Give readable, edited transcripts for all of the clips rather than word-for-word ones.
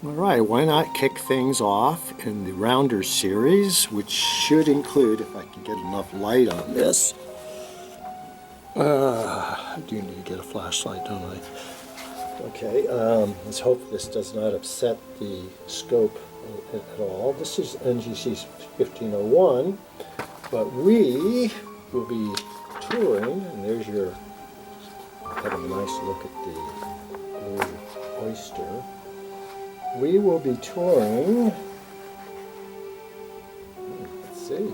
Alright, why not kick things off in the Rounder series, which should include, if I can get enough light on this, I do need to get a flashlight, don't I? Okay, let's hope this does not upset the scope at all. This is NGC1790-2268, but we will be touring, and there's your, have a nice look at the blue oyster. We will be touring, let's see,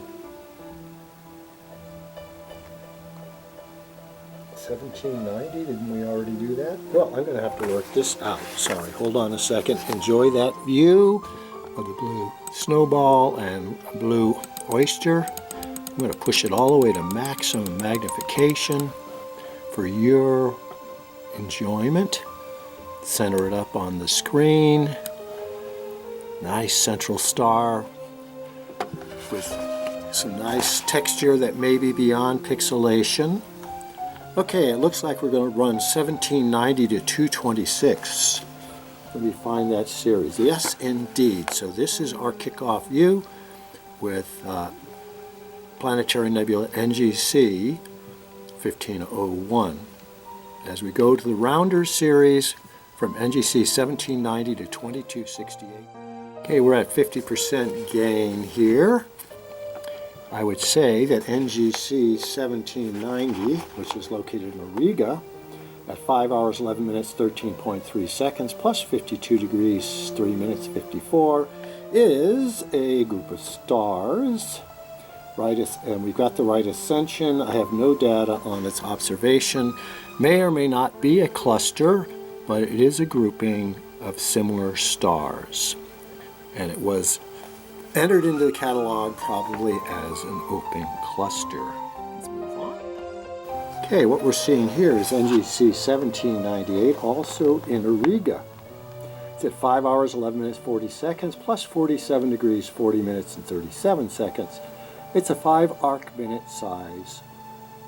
1790, didn't we already do that? Well, I'm going to have to work this out. Sorry, hold on a second. Enjoy that view of the blue snowball and blue oyster. I'm going to push it all the way to maximum magnification for your enjoyment. Center it up on the screen. Nice central star with some nice texture that may be beyond pixelation. Okay, it looks like we're going to run 1790-2268. Let me find that series. Yes, indeed. So this is our kickoff view with planetary nebula NGC 1501. As we go to the Rounder series from NGC 1790-2268. Okay, we're at 50% gain here. I would say that NGC 1790, which is located in Riga, at 5 hours, 11 minutes, 13.3 seconds, plus 52 degrees, 3 minutes, 54, is a group of stars. Right, and we've got the right ascension. I have no data on its observation. May or may not be a cluster, but it is a grouping of similar stars. And it was entered into the catalog probably as an open cluster. Let's move on. Okay, what we're seeing here is NGC 1798, also in Riga. It's at 5 hours, 11 minutes, 40 seconds, plus 47 degrees, 40 minutes, and 37 seconds. It's a 5 arc-minute size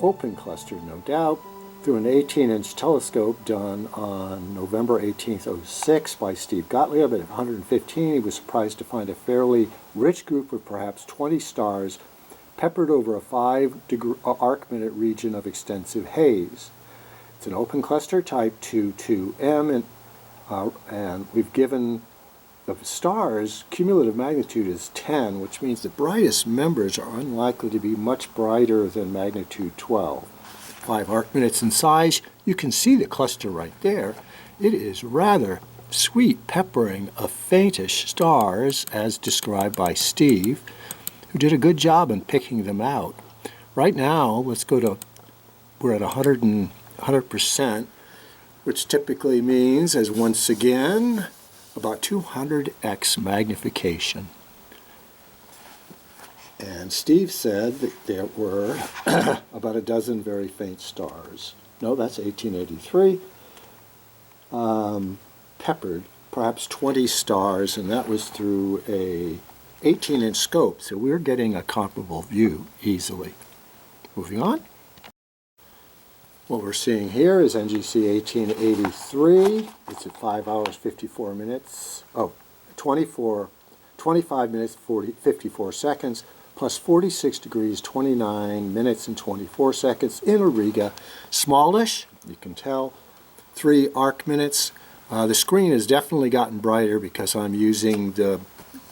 open cluster, no doubt, through an 18-inch telescope done on November 18th, 2006 by Steve Gottlieb at 115. He was surprised to find a fairly rich group of perhaps 20 stars peppered over a 5 arc-minute region of extensive haze. It's an open cluster type 22M, and we've given the stars cumulative magnitude is 10, which means the brightest members are unlikely to be much brighter than magnitude 12. 5 arc-minutes in size. You can see the cluster right there. It is rather sweet peppering of faintish stars, as described by Steve, who did a good job in picking them out. Right now, let's go to, we're at 100%, which typically means, as once again, about 200x magnification. And Steve said that there were about a dozen very faint stars. No, that's 1883. Peppered, perhaps 20 stars, and that was through a 18-inch scope, so we're getting a comparable view easily. Moving on. What we're seeing here is NGC 1883. It's at 5 hours, 54 minutes, 25 minutes, 54 seconds, plus 46 degrees, 29 minutes, and 24 seconds in Riga. Smallish, you can tell. 3 arc minutes. The screen has definitely gotten brighter because I'm using the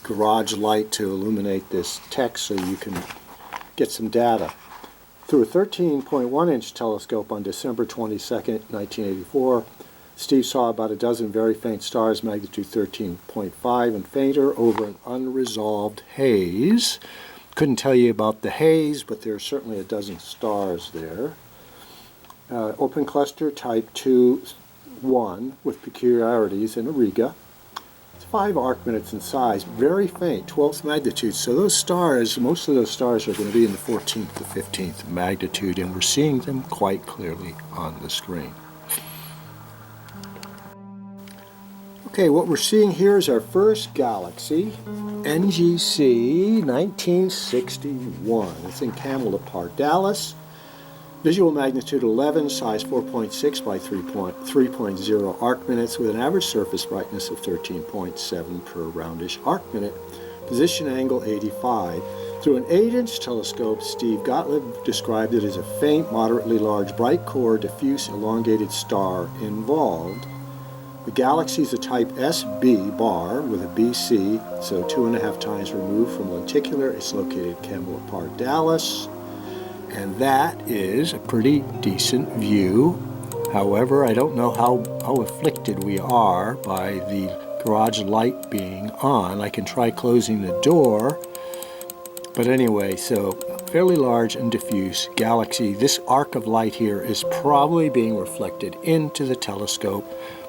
garage light to illuminate this text so you can get some data. Through a 13.1-inch telescope on December 22nd, 1984, Steve saw about a dozen very faint stars, magnitude 13.5 and fainter, over an unresolved haze. Couldn't tell you about the haze, but there are certainly a dozen stars there. Open cluster type 2-1 with peculiarities in Riga. It's 5 arc-minutes in size, very faint, 12th magnitude. So those stars, most of those stars are going to be in the 14th to 15th magnitude, and we're seeing them quite clearly on the screen. Okay, what we're seeing here is our first galaxy, NGC 1961. It's in Camelot Park, Dallas. Visual magnitude 11, size 4.6 by 3.0 arc minutes with an average surface brightness of 13.7 per roundish arc minute. Position angle 85. Through an 8-inch telescope, Steve Gottlieb described it as a faint, moderately large, bright core, diffuse, elongated star involved. The galaxy is a type SB bar with a BC, so 2.5 times removed from lenticular. It's located at Camelot Park, Dallas. And that is a pretty decent view. However, I don't know how afflicted we are by the garage light being on. I can try closing the door. But anyway, so fairly large and diffuse galaxy. This arc of light here is probably being reflected into the telescope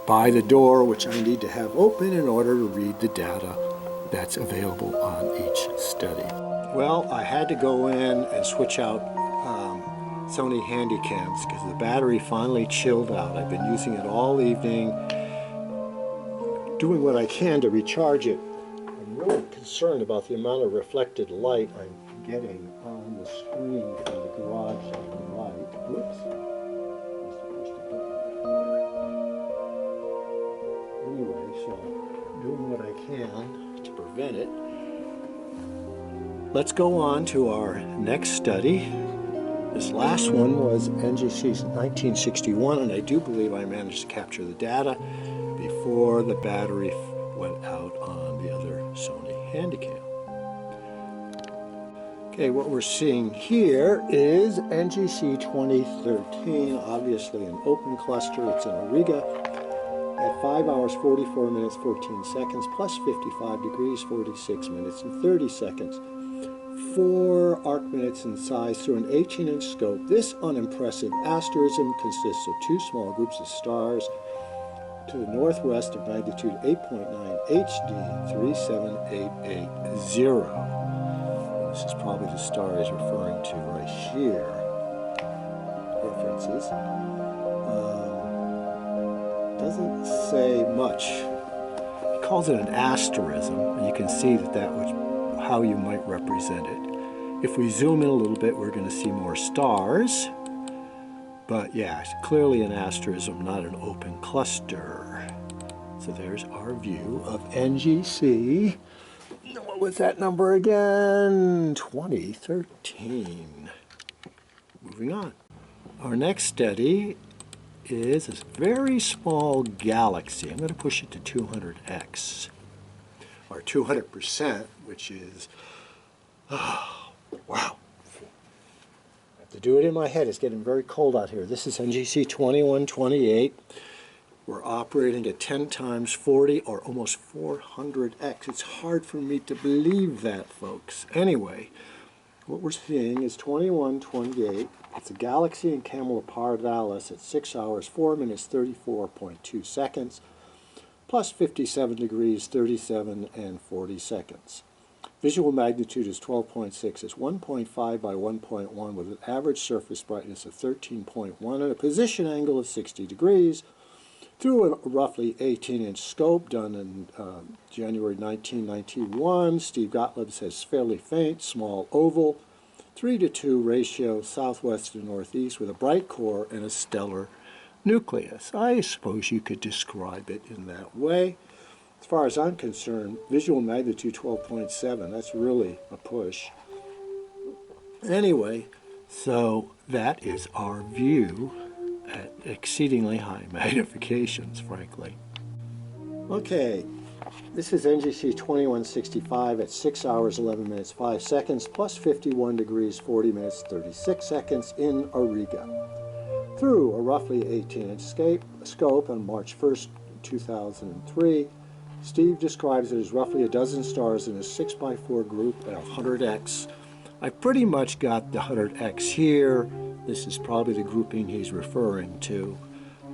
by the door, which I need to have open in order to read the data that's available on each study. Well, I had to go in and switch out Sony Handycams because the battery finally chilled out. I've been using it all evening, doing what I can to recharge it. I'm really concerned about the amount of reflected light I'm getting on the screen from the garage light. Whoops. Anyway, so I'm doing what I can to prevent it. Let's go on to our next study. This last one was NGC1961, and I do believe I managed to capture the data before the battery went out on the other Sony Handycam. Okay, what we're seeing here is NGC 2013, obviously an open cluster. It's in Auriga at 5 hours, 44 minutes, 14 seconds, plus 55 degrees, 46 minutes, and 30 seconds. 4 arc minutes in size through an 18-inch scope. This unimpressive asterism consists of 2 small groups of stars to the northwest of magnitude 8.9 HD 37880. This is probably the star he's referring to right here. References. Doesn't say much. He calls it an asterism, and you can see that was how you might represent it. If we zoom in a little bit, we're going to see more stars. But yeah, it's clearly an asterism, not an open cluster. So there's our view of NGC. What was that number again? 2013. Moving on. Our next study is a very small galaxy. I'm going to push it to 200x. Or 200%, which is, oh, wow. I have to do it in my head. It's getting very cold out here. This is NGC 2128. We're operating at 10 times 40, or almost 400x. It's hard for me to believe that, folks. Anyway, what we're seeing is 2128. It's a galaxy in Camelot Park, Dallas at 6 hours, 4 minutes, 34.2 seconds. Plus 57 degrees, 37 and 40 seconds. Visual magnitude is 12.6. It's 1.5 by 1.1 with an average surface brightness of 13.1 and a position angle of 60 degrees. Through a roughly 18-inch scope done in January 1991, Steve Gottlieb says fairly faint, small oval, 3:2 ratio southwest to northeast with a bright core and a stellar nucleus. I suppose you could describe it in that way. As far as I'm concerned, visual magnitude 12.7, that's really a push. Anyway, so that is our view at exceedingly high magnifications, frankly. Okay, this is NGC 2165 at 6 hours, 11 minutes, 5 seconds, plus 51 degrees, 40 minutes, 36 seconds in Auriga. Through a roughly 18-inch scope on March 1st, 2003, Steve describes it as roughly a dozen stars in a 6x4 group at 100x. I pretty much got the 100x here. This is probably the grouping he's referring to.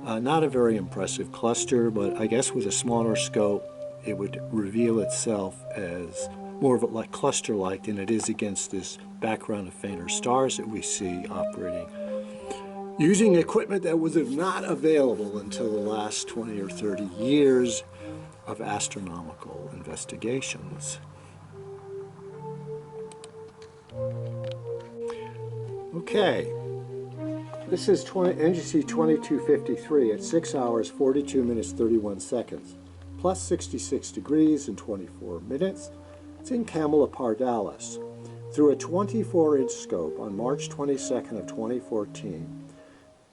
Not a very impressive cluster, but I guess with a smaller scope, it would reveal itself as more of a cluster-like than it is against this background of fainter stars that we see operating using equipment that was not available until the last 20 or 30 years of astronomical investigations. Okay, This is NGC2253 at 6 hours, 42 minutes, 31 seconds, plus 66 degrees and 24 minutes. It's in Camelopard, Dallas. Through a 24-inch scope on March 22nd of 2014,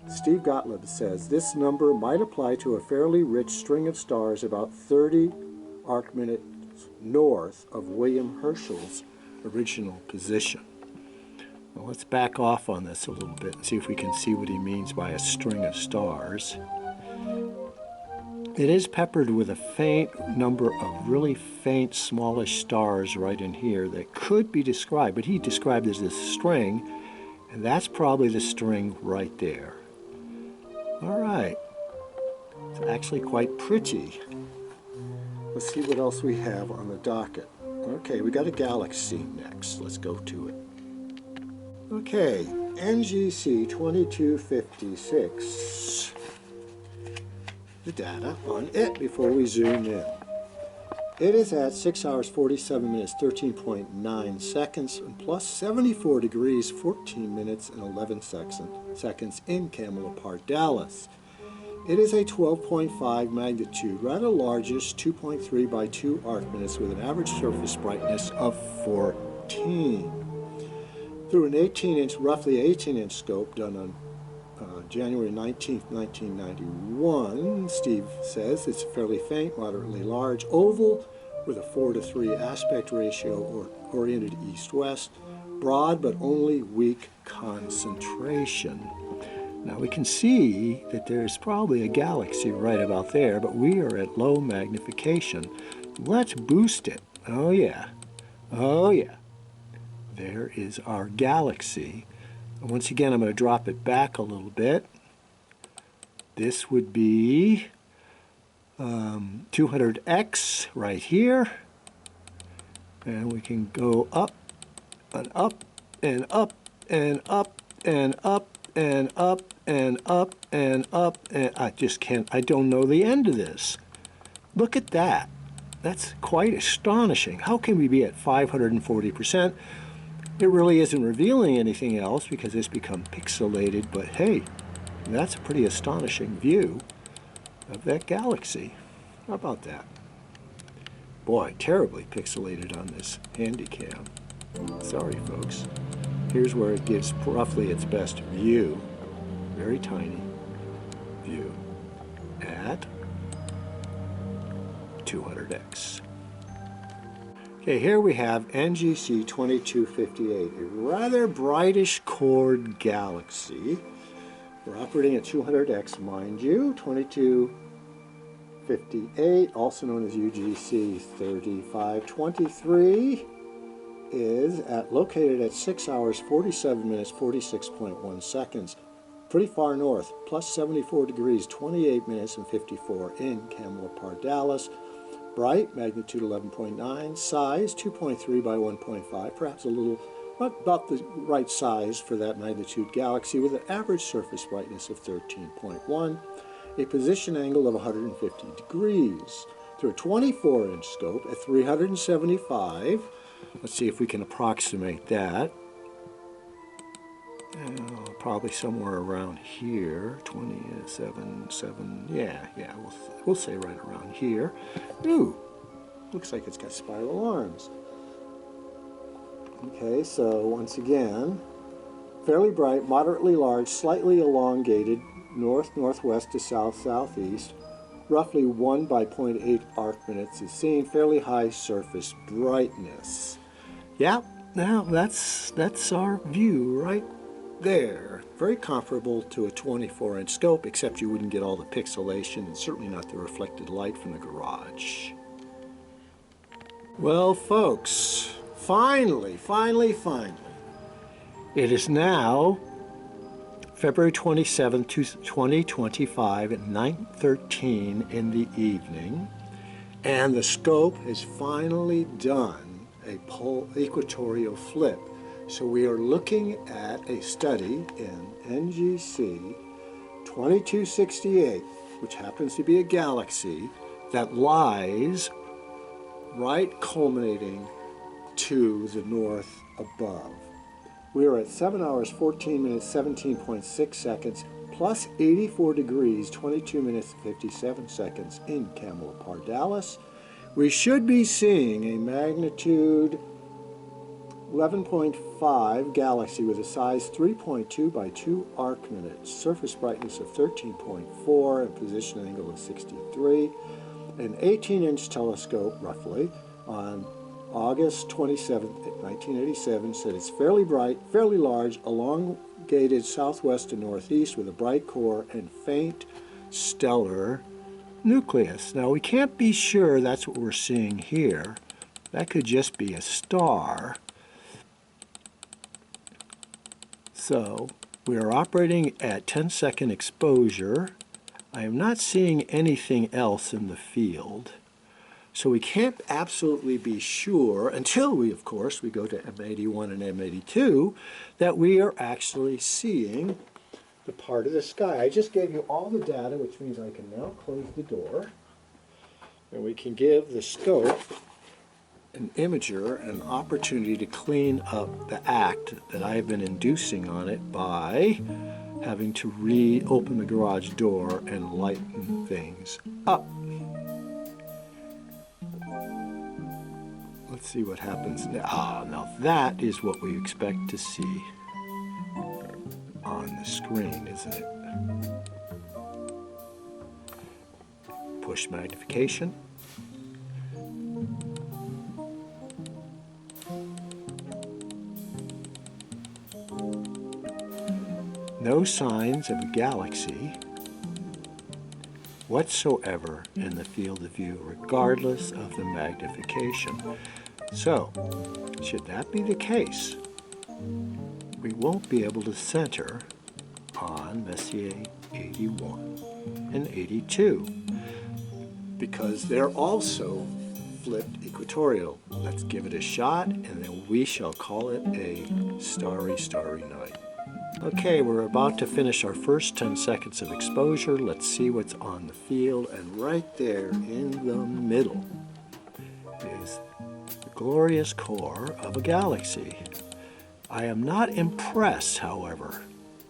Steve Gottlieb says this number might apply to a fairly rich string of stars about 30 arc minutes north of William Herschel's original position. Well, let's back off on this a little bit and see if we can see what he means by a string of stars. It is peppered with a faint number of really faint, smallish stars right in here that could be described, but he described it as this string, and that's probably the string right there. All right, it's actually quite pretty. Let's see what else we have on the docket. Okay, we got a galaxy next. Let's go to it. Okay, NGC 2256. The data on it before we zoom in. It is at 6 hours, 47 minutes, 13.9 seconds, and plus 74 degrees, 14 minutes, and 11 seconds in Camelopard, Dallas. It is a 12.5 magnitude, rather largish, 2.3 by 2 arc minutes with an average surface brightness of 14. Through an 18-inch, roughly 18-inch scope done on January 19, 1991, Steve says it's fairly faint, moderately large, oval with a 4:3 aspect ratio or oriented east-west, broad but only weak concentration. Now we can see that there's probably a galaxy right about there, but we are at low magnification. Let's boost it. Oh yeah. Oh yeah. There is our galaxy. Once again, I'm going to drop it back a little bit. This would be 200x right here. And we can go up and up and up and up and up and up and up and up. And I just can't, I don't know the end of this. Look at that. That's quite astonishing. How can we be at 540%? It really isn't revealing anything else because it's become pixelated, but hey, that's a pretty astonishing view of that galaxy. How about that? Boy, terribly pixelated on this handycam. Sorry, folks. Here's where it gives roughly its best view. Very tiny view at 200x. Okay, here we have NGC 2258, a rather brightish cored galaxy. We're operating at 200x, mind you. 2258, also known as UGC 3523, is located at 6 hours, 47 minutes, 46.1 seconds. Pretty far north, plus 74 degrees, 28 minutes, and 54 in Camelopard, Dallas. Bright, magnitude 11.9, size 2.3 by 1.5, perhaps a little, about the right size for that magnitude galaxy, with an average surface brightness of 13.1, a position angle of 150 degrees. Through a 24-inch scope at 375, let's see if we can approximate that. Probably somewhere around here, 27, yeah, we'll say right around here. Ooh, looks like it's got spiral arms. Okay, so once again, fairly bright, moderately large, slightly elongated, north-northwest to south-southeast, roughly 1 by 0.8 arc minutes is seen, fairly high surface brightness. Yeah, now that's our view right there. Very comparable to a 24-inch scope, except you wouldn't get all the pixelation and certainly not the reflected light from the garage. Well, folks, finally, it is now February 27, 2025 at 9:13 in the evening, and the scope has finally done a equatorial flip. So we are looking at a study in NGC 2268, which happens to be a galaxy that lies right culminating to the north above. We are at 7 hours, 14 minutes, 17.6 seconds, plus 84 degrees, 22 minutes, 57 seconds in Camelot, Dallas. We should be seeing a magnitude 11.5 galaxy with a size 3.2 by 2 arc minutes, surface brightness of 13.4, and position angle of 63. An 18-inch telescope, roughly, on August 27, 1987, said it's fairly bright, fairly large, elongated southwest to northeast with a bright core and faint stellar nucleus. Now, we can't be sure that's what we're seeing here. That could just be a star. So, we are operating at 10-second exposure. I am not seeing anything else in the field. So we can't absolutely be sure, until we, of course, we go to M81 and M82, that we are actually seeing the part of the sky. I just gave you all the data, which means I can now close the door, and we can give the scope an imager an opportunity to clean up the act that I have been inducing on it by having to reopen the garage door and lighten things up. Let's see what happens now. Ah, now that is what we expect to see on the screen, isn't it? Push magnification. No signs of a galaxy whatsoever in the field of view, regardless of the magnification. So, should that be the case, we won't be able to center on Messier 81 and 82 because they're also flipped equatorial. Let's give it a shot, and then we shall call it a starry, starry night. Okay, we're about to finish our first 10 seconds of exposure. Let's see what's on the field, and right there in the middle is the glorious core of a galaxy. I am not impressed, however,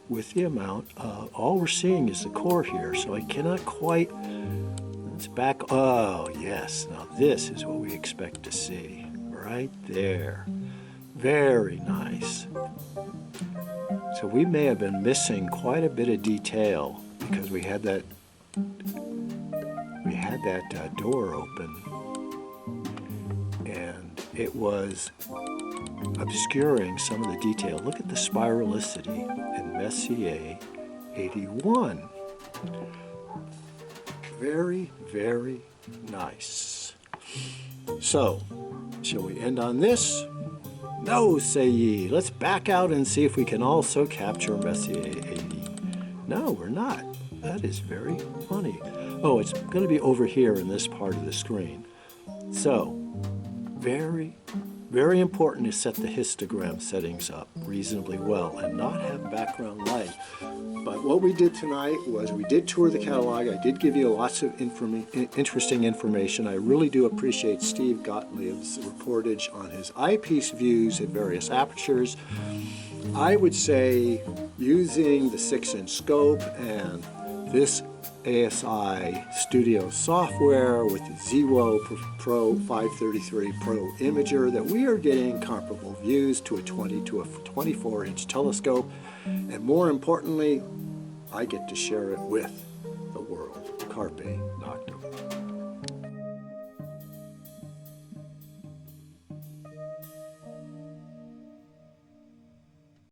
with the amount of, all we're seeing is the core here, so I cannot quite, let's back, oh yes, now this is what we expect to see, right there. Very nice. So we may have been missing quite a bit of detail because we had that door open, and it was obscuring some of the detail. Look at the spiralicity in Messier 81. Very, very nice. So, shall we end on this? No, say ye. Let's back out and see if we can also capture Messier 80. No, we're not. That is very funny. Oh, it's going to be over here in this part of the screen. So, very, very important to set the histogram settings up reasonably well and not have background light. But what we did tonight was we did tour the catalog. I did give you lots of interesting information. I really do appreciate Steve Gottlieb's reportage on his eyepiece views at various apertures. I would say using the 6-inch scope and this ASI Studio software with the ZWO Pro 533 Pro imager that we are getting comparable views to a 20 to a 24-inch telescope, and more importantly, I get to share it with the world. Carpe